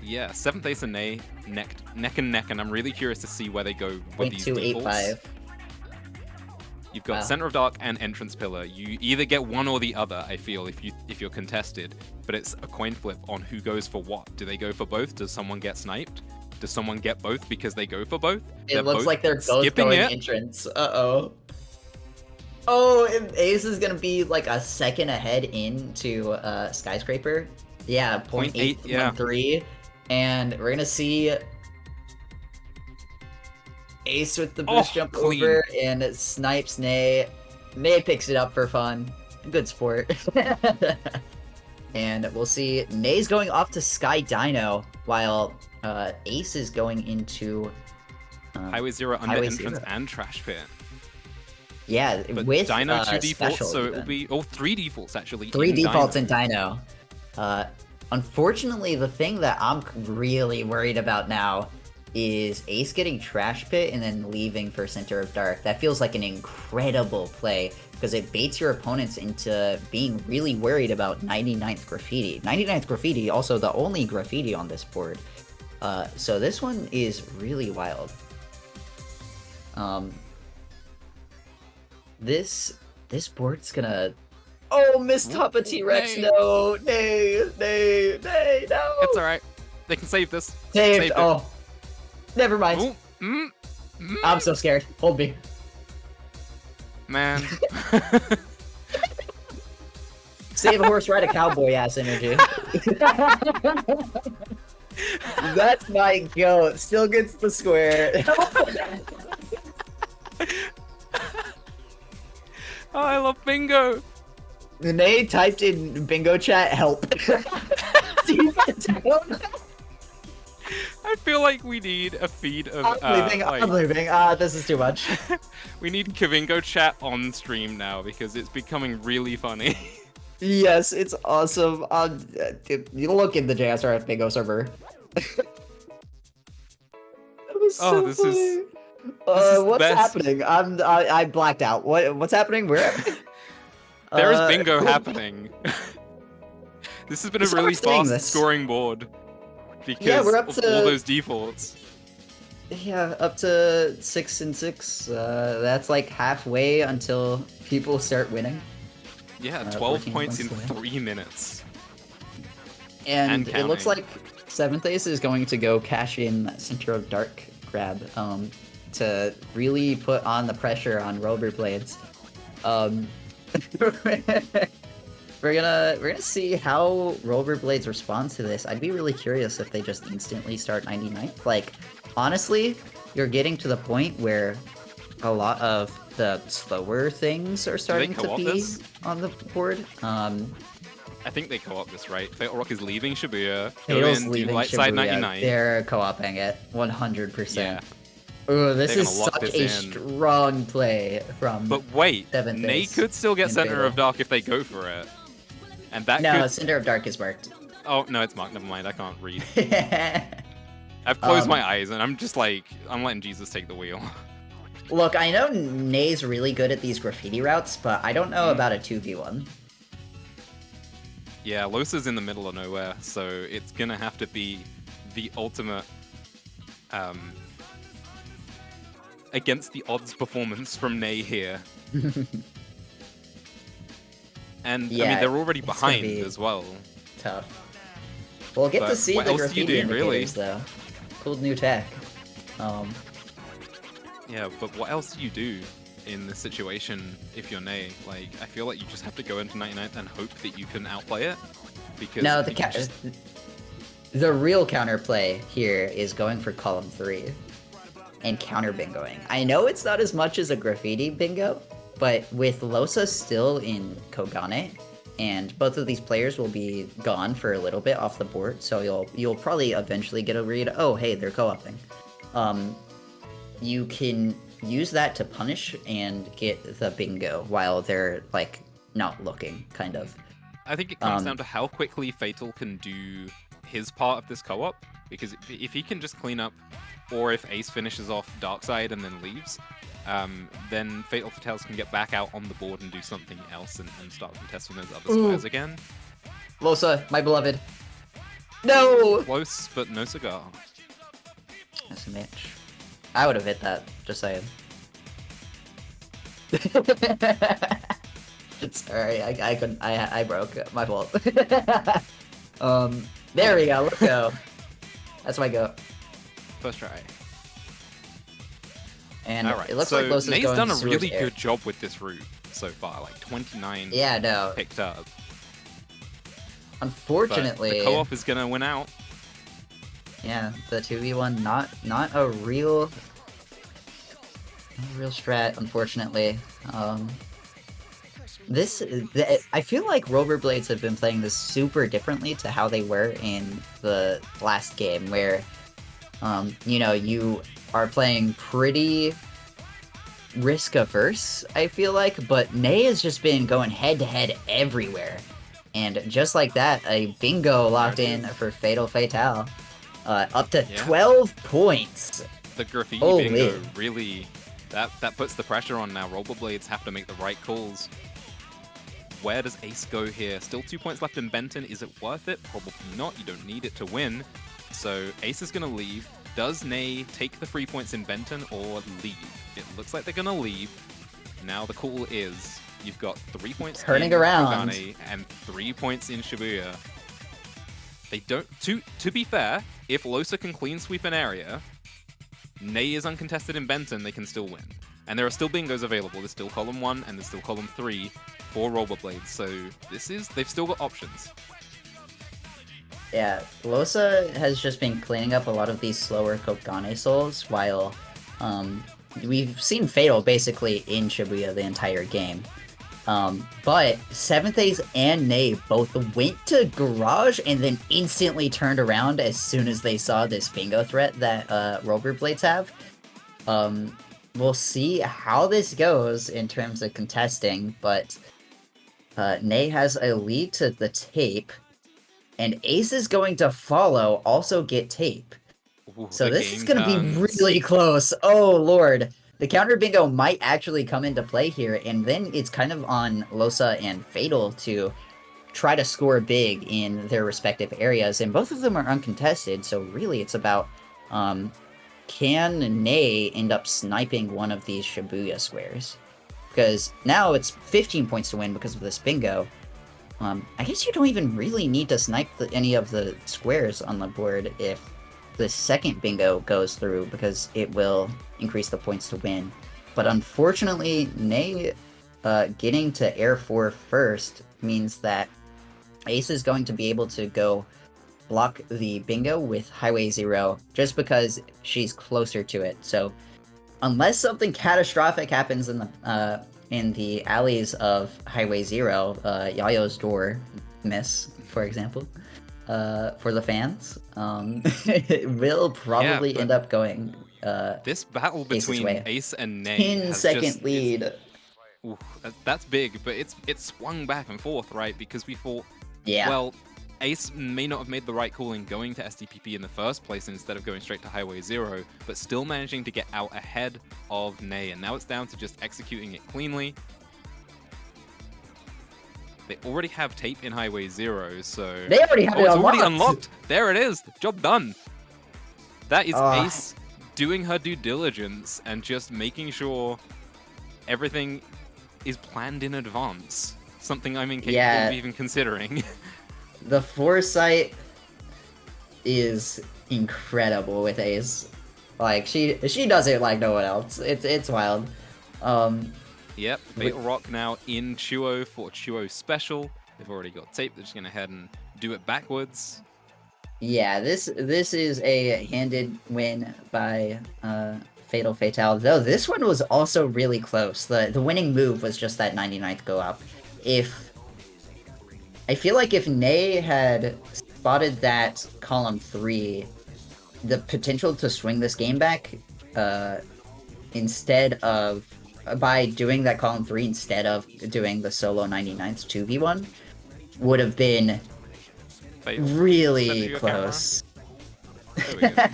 Yeah, 7th Ace and Nay neck and neck, and I'm really curious to see where they go with these defaults. 0.285. You've got Wow. Center of Dark and Entrance Pillar. You either get one or the other, I feel, if you're contested. But it's a coin flip on who goes for what. Do they go for both? Does someone get sniped? Does someone get both because they go for both? It looks both like they're both skipping going it. entrance. Uh-oh. Oh, and Ace is gonna be like a second ahead into Skyscraper. Yeah, 0.8, yeah. 3. And we're gonna see Ace with the boost jump clean. over and snipes Nay. Nay picks it up for fun. Good sport. And we'll see Nay's going off to Sky Dino while Ace is going into Highway Zero under Highway entrance 0. and Trash Pit. Yeah, But with Dino 2 defaults, special so it even. will be 3 defaults actually. 3 in defaults Dino. in Dino. Unfortunately, the thing that I'm really worried about now is Ace getting Trash Pit and then leaving for Center of Dark. That feels like an incredible play because it baits your opponents into being really worried about 99th Graffiti. 99th Graffiti, also the only graffiti on this board. So this one is really wild. This board's gonna... Oh, miss top of T-Rex, Nay. no! Nay, no! It's alright. They can save this. Saved. Saved it. Oh, never mind. Ooh, I'm so scared. Hold me. man. Save a horse, ride a cowboy ass energy. That's my goat. Still gets the square. Oh, I love bingo. Nate typed in bingo chat help. I feel like we need a feed of I'm leaving. This is too much. we need Kavingo chat on stream now because it's becoming really funny. Yes, it's awesome. You look in the JSRF bingo server. That was so Oh, this is- funny. this is the What's best. happening? I blacked out. What's happening? Where? There is bingo happening. This has been a So really we're seeing fast this. scoring board because Yeah, we're up of to- all those defaults. Yeah, up to 6 and 6. That's like halfway until people start winning. Yeah, 12 14 points in points away. 3 minutes. And And it looks counting. like 7th Ace is going to go cash in that Center of Dark grab to really put on the pressure on Rollberblades. We're gonna see how Rollberblades respond to this. I'd be really curious if they just instantly start 99th. Like, honestly, you're getting to the point where a lot of the slower things are starting to co-op be this? on the board. I think they co-op this, right? Fatal Rock is leaving Shibuya. Go Fatal's in, do leaving Light Side Shibuya. 99. They're co-oping it 100%. Yeah. Ooh, this They're is gonna lock such this a in. strong play from. But wait, Seventh Ney Ace could still get and Center Fatal. of Dark if they go for it. And that No, could... Cinder of Dark is marked. Oh, no, it's marked. Never mind, I can't read. I've closed my eyes, and I'm just like, I'm letting Jesus take the wheel. Look, I know Ney's really good at these graffiti routes, but I don't know about a 2v1. Yeah, Losa's in the middle of nowhere, so it's gonna have to be the ultimate against the odds performance from Ney here. And I Yeah, mean, they're already it's gonna behind be as well. Tough. We'll get to But see what the else do you graffiti do, really? indicators, though. Cool new tech. Yeah, but what else do you do in this situation if you're Ney? Like, I feel like you just have to go into 99th and hope that you can outplay it. Because No, you just... the real counterplay here is going for column 3 and counter bingoing. I know it's not as much as a graffiti bingo, but with Losa still in Kogane, and both of these players will be gone for a little bit off the board, so you'll probably eventually get a read. Oh, hey, they're co-oping. You can use that to punish and get the bingo while they're like not looking, kind of. I think it comes down to how quickly Fatal can do his part of this co-op, because if he can just clean up, or if Ace finishes off Darkside and then leaves, then Fatal Fatales can get back out on the board and do something else and start contesting those other squares again. Losa, my beloved. No! Close, but no cigar. That's a Mitch. I would have hit that, just saying. Sorry, I couldn't. I broke. My fault. There we go. Let's go. That's my go. First try. And Alright, it looks so like Losa's Ney's going done a Sewage really Air. good job with this route so far, like 29 Yeah, no. picked up. But Unfortunately, the co-op is gonna win out. yeah, the 2v1 not a real strat, unfortunately. I feel like Rollberblades have been playing this super differently to how they were in the last game, where you are playing pretty risk averse, I feel like, but Ney has just been going head to head everywhere. And just like that, a bingo locked in for Fatal Fatale. Up to 12 points. The graffiti Holy. bingo really that puts the pressure on now. Rollberblades have to make the right calls. Where does Ace go here? Still 2 points left in Benton. Is it worth it? Probably not. You don't need it to win. So Ace is gonna leave. Does Ney take the 3 points in Benton or leave? It looks like they're gonna leave. Now the call is you've got 3 points Turning in around. Kogane and 3 points in Shibuya. They don't. To be fair, if Losa can clean sweep an area, Ney is uncontested in Benton, they can still win. And there are still bingos available. There's still column 1 and there's still column 3 for Rollberblades. So they've still got options. Yeah, Losa has just been cleaning up a lot of these slower Kogane souls, while we've seen Fatal basically in Shibuya the entire game. But 7th Ace and Ney both went to Garage and then instantly turned around as soon as they saw this bingo threat that Rollberblades have. We'll see how this goes in terms of contesting, but Ney has a lead to the tape, and Ace is going to follow, also get tape. Ooh, So the this is game going to be comes. really close. Oh, Lord. The counter bingo might actually come into play here, and then it's kind of on Losa and Fatal to try to score big in their respective areas, and both of them are uncontested, so really it's about can Ney end up sniping one of these Shibuya squares? Because now it's 15 points to win because of this bingo. I guess you don't even really need to snipe any of the squares on the board if the second bingo goes through, because it will increase the points to win. But unfortunately, Ney getting to Air 4 first means that Ace is going to be able to go block the bingo with Highway 0 just because she's closer to it. So unless something catastrophic happens in the alleys of Highway 0, Yayo's door, miss, for example, for the fans, it will probably but end up going this battle Ace's between way. Ace and Nay 10-second lead. Oof, that's big, but it's swung back and forth, right? Because we thought, Yeah. well, Ace may not have made the right call in going to SDPP in the first place instead of going straight to Highway 0, but still managing to get out ahead of Nay, and now it's down to just executing it cleanly. They already have tape in Highway 0, so... They already have it it's unlocked. already unlocked! There it is! Job done! That is Ah. Ace doing her due diligence and just making sure everything is planned in advance. Something I'm incapable of even considering. The foresight is incredible with Ace. Like she does it like no one else. It's wild. Yep, Fatal Rock now in Chuo for Chuo Special. They've already got tape. They're just gonna head and do it backwards. Yeah, this is a handed win by Fatale. Though this one was also really close. The winning move was just that 99th go up. I feel like if Nay had spotted that column 3, the potential to swing this game back, instead of by doing that column 3 instead of doing the solo 99th 2v1, would have been Fatal. really Center your close. There we go.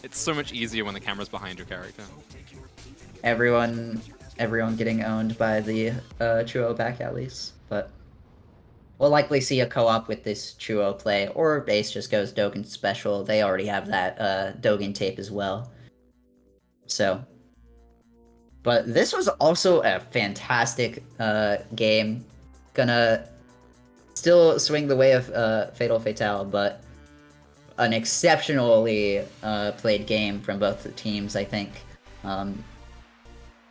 It's so much easier when the camera's behind your character. Everyone getting owned by the Chuo back alleys, but we'll likely see a co-op with this Chuo play, or Ace just goes Dogen special. They already have that Dogen tape as well. So, but this was also a fantastic game. Gonna still swing the way of Fatale, but an exceptionally played game from both the teams, I think.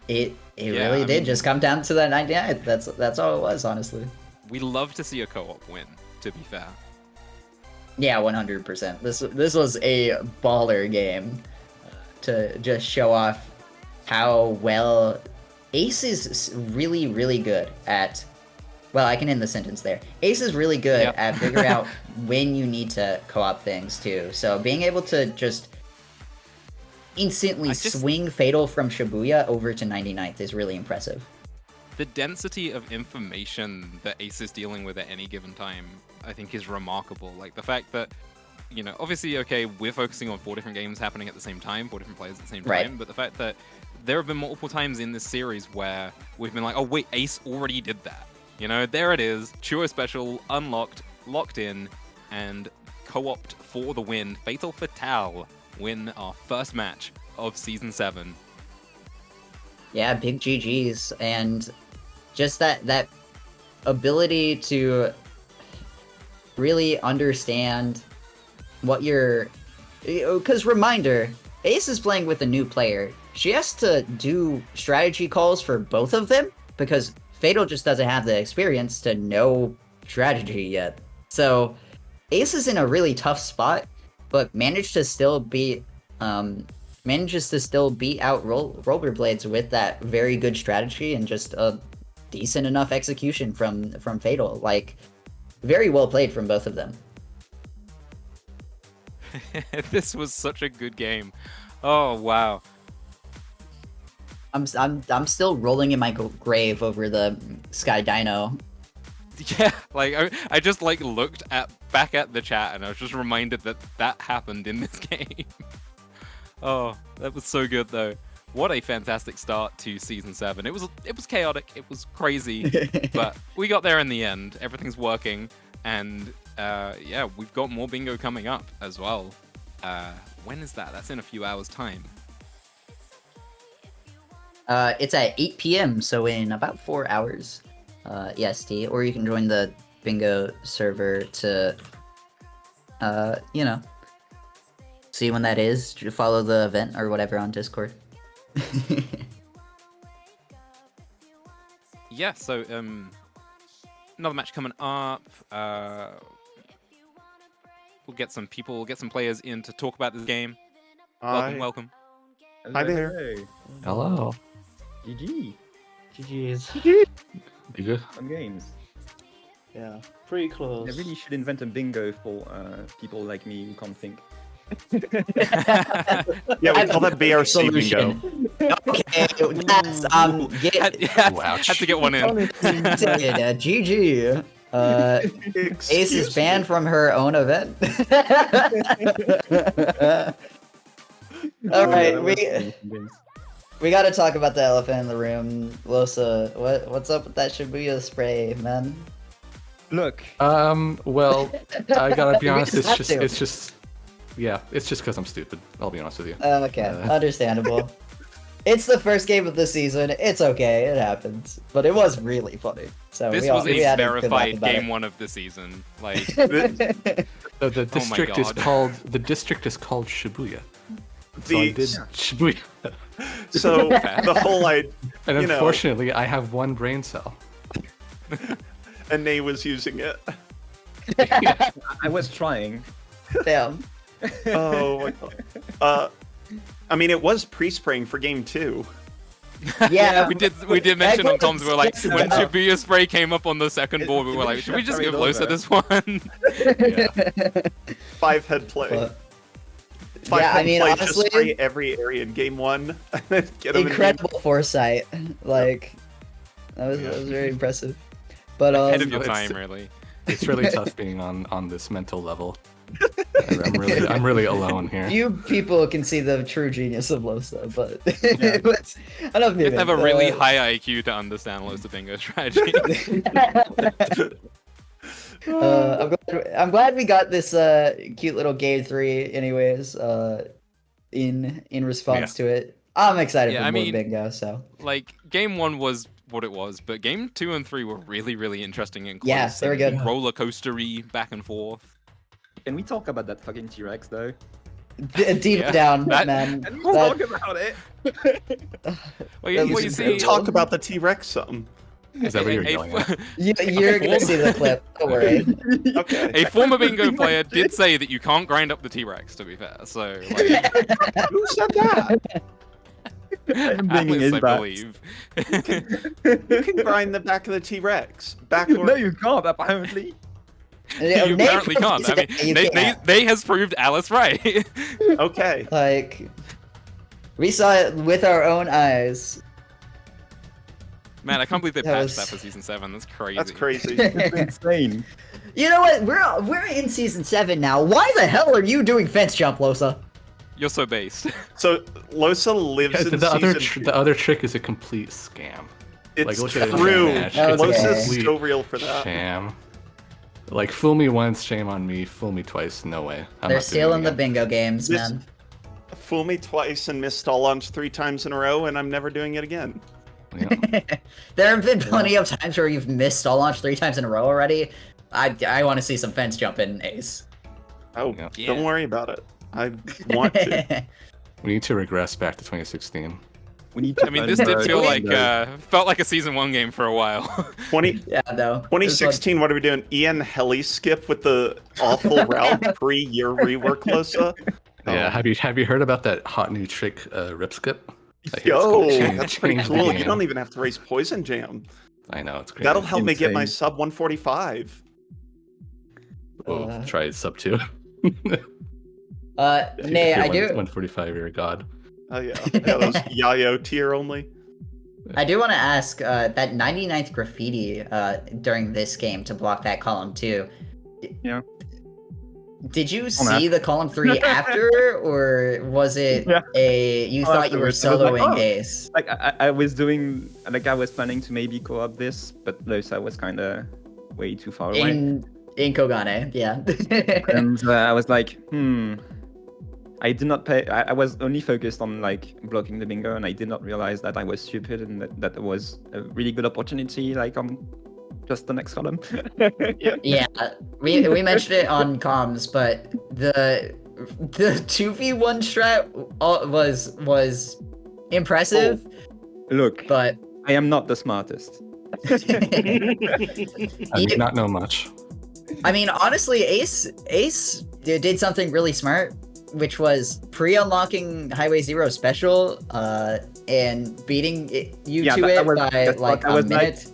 It really did just come down to that 99th. That's all it was, honestly. We love to see a co-op win, to be fair. Yeah, 100%. This was a baller game to just show off how well Ace is really, really good at... Well, I can end the sentence there. Ace is really good at figuring out when you need to co-op things, too. So being able to just instantly swing Fatal from Shibuya over to 99th is really impressive. The density of information that Ace is dealing with at any given time, I think, is remarkable. Like, the fact that, you know, obviously, okay, we're focusing on 4 different games happening at the same time, 4 different players at the same time, but the fact that there have been multiple times in this series where we've been like, oh, wait, Ace already did that. You know, there it is. Chuo Special, unlocked, locked in, and co-opt for the win. Fatale win our first match of Season 7. Yeah, big GGs, and just that ability to really understand what you're... Because reminder, Ace is playing with a new player. She has to do strategy calls for both of them, because Fatal just doesn't have the experience to know strategy yet. So Ace is in a really tough spot, but manages to still beat out Rollberblades with that very good strategy and just a decent enough execution from Fatal. Like, very well played from both of them. This was such a good game. Oh, wow. I'm still rolling in my grave over the Sky Dino. Yeah, like I just like looked back at the chat and I was just reminded that happened in this game. Oh, that was so good though. What a fantastic start to Season 7. It was chaotic, it was crazy, but we got there in the end. Everything's working, and yeah, we've got more bingo coming up as well. When is that? That's in a few hours' time. It's at 8 p.m., so in about 4 hours EST, or you can join the bingo server to, you know, see when that is, follow the event or whatever on Discord. Yeah, so another match coming up. We'll get some people, we'll get some players in to talk about this game. Welcome. Hi there. Hello. GG. GG's. GG. Good. Fun games. Yeah, pretty close. I really should invent a bingo for people like me who can't think. Yeah, we call that BRC Solution. bingo. Okay, that's Had to get one in. GG. Ace is banned from her own event. All right, we got to talk about the elephant in the room. Losa, what's up with that Shibuya spray, man? Look. Well, I gotta be honest. just have to. It's just because I'm stupid. I'll be honest with you. Okay, understandable. It's the first game of the season. It's okay. It happens. But it was really funny. So This was a verified game 1 of the season. Like, The my district is God. called Shibuya. So I did Shibuya. So the whole idea, And unfortunately, I have one brain cell. and Nate was using it. I was trying. Damn. Oh my god. I mean, it was pre-spraying for game 2. Yeah, we did mention on comms. We were like, Yes, when no. Shibuya spray came up on the second board, we were like, should we just give Losa this one? 5 head play. But- 5 yeah, head I mean, play, honestly, just spray every area in game 1. And then get 'em in game incredible foresight. Like, that was very impressive. But Ahead of your it's- time, really. It's really tough being on this mental level. I'm really alone here. few people can see the true genius of Losa, but Yeah. but enough You have to have a really Uh, high IQ to understand Losa Bingo's strategy. I'm glad we got this cute little game 3 anyways in response to it. I'm excited Yeah, for I more mean- bingo, so Like, game 1 was what it was, but game 2 and 3 were really, really interesting and close. Yeah, they were good. and roller coaster-y back and forth. Can we talk about that fucking T-Rex though? deep Yeah, down, that- man. And we That- talk about it. Well, you was see, Talk about the T-Rex some. Is that what you're a- yelling a- at? You're gonna see the clip. Don't worry. Okay. A former bingo player did say that you can't grind up the T-Rex, to be fair. So, like, Who said that? I'm bringing Alice, it I back. believe. You can grind the back of the T-Rex. Backward. No, you can't. Apparently. You Nate apparently can't. I mean, you can't. they has proved Alice right. Okay. Like, we saw it with our own eyes. Man, I can't believe they That patched was- that for season 7. That's crazy. That's crazy. It's insane. You know what? We're in season 7 now. Why the hell are you doing fence jump, Losa? You're so based. So Losa lives Yeah, in season the other trick is a complete scam. It's look at it, true. man. It's Okay. a Losa's complete so real for that. sham. Like, fool me once, shame on me. Fool me twice, no way. They're I'm not doing stealing it the again. bingo games, This- man. Fool me twice and missed stall launch 3 times in a row, and I'm never doing it again. Yeah. There have been plenty of times where you've missed stall launch 3 times in a row already. I want to see some fence jumping, Ace. Oh, Yeah. don't worry about it. I want to. We need to regress back to 2016. We need to. I mean, this did feel like felt like a season 1 game for a while. 20, Yeah, no. 2016, what are we doing? Ian heli skip with the awful route pre-year rework, Losa? Yeah, have you heard about that hot new trick, rip skip? I hear it's Yo, gonna change- that's pretty change the cool. You game. don't even have to race Poison Jam. I know, it's great. That'll help me get my Insane. sub 145. Oh, try sub 2. Nay, I do. 145, you're a god. Oh yeah, yeah, those Yayo tier only. I do want to ask that 99th graffiti during this game to block that column 2. Yeah. Did you see the column 3 after, or was it Yeah. you thought you were Afterwards, I was like, soloing oh. Ace? Like I was doing, like I was planning to maybe co-op this, but Losa was kind of way too far away. In Kogane, yeah. And I was like, I did not pay. I was only focused on like blocking the bingo, and I did not realize that I was stupid and that there was a really good opportunity, like on just the next column. Yeah, we mentioned it on comms, but the 2v1 strat was impressive, Look, but I am not the smartest. I do not know much. I mean, honestly, Ace did something really smart, which was pre-unlocking Highway Zero Special, and beating you Yeah, to that it was- by that's what like I a was like. minute.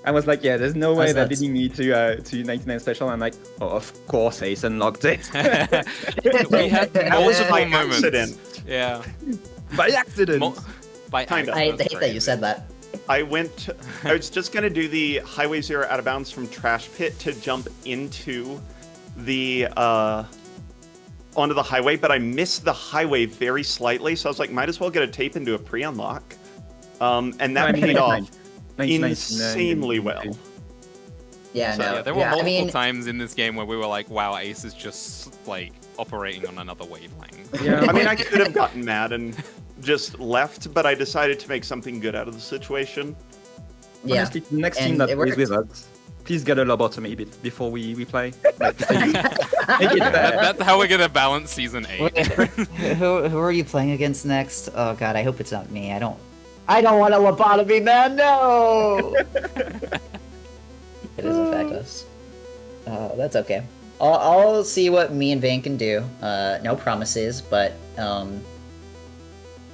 I was like, yeah, there's no way they're That's- leading me to 99 special. I'm like, oh, of course Ace unlocked it. We had That was multiple by moments. accident. Yeah. By accident. By Kinda. accident. I hate that you said that. I was just gonna do the Highway 0 out of bounds from Trash Pit to jump into the onto the highway, but I missed the highway very slightly, so I was like, might as well get a tape into a pre-unlock. And that paid off 99. insanely well. Yeah, So, no. Yeah, there were I multiple mean, times in this game where we were like, wow, Ace is just like operating on another wavelength. Yeah. I mean, I could have gotten mad and just left, but I decided to make something good out of the situation. yeah. Honestly, the next And team that it plays with worked. us, please get a lobotomy before we play. Like, make it fair. That's how we're gonna balance season 8. who are you playing against next? Oh god, I hope it's not me. I don't want a lobotomy, man. No. It doesn't affect us. That's okay. I'll see what me and Vane can do. No promises, but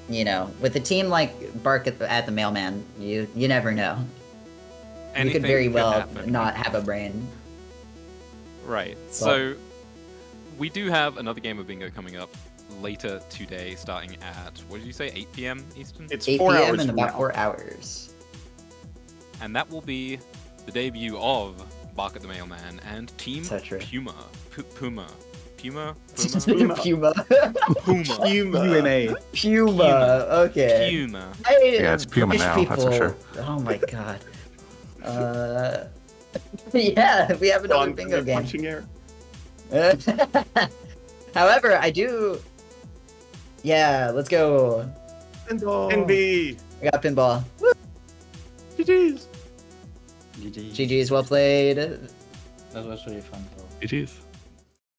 you know, with a team like Bark at the Mailman, you never know. You Anything could very well happen. not have a brain. Right. So we do have another game of bingo coming up later today, starting at, what did you say, 8 p.m. Eastern? It's 8 4 p.m. hours in from about now. 4 hours. And that will be the debut of Bark at the Mailman and Team So true. Puma. Puma. Puma? Puma. Puma. UMA. Puma. Okay. Puma. Yeah, it's Puma British now, that's for sure. Oh my god. Yeah, we have another Gone bingo from the game. punching air. However, I do. Yeah, let's go. NB. I got pinball. GG's. GG. GG's, well played. That was really fun though. GG's.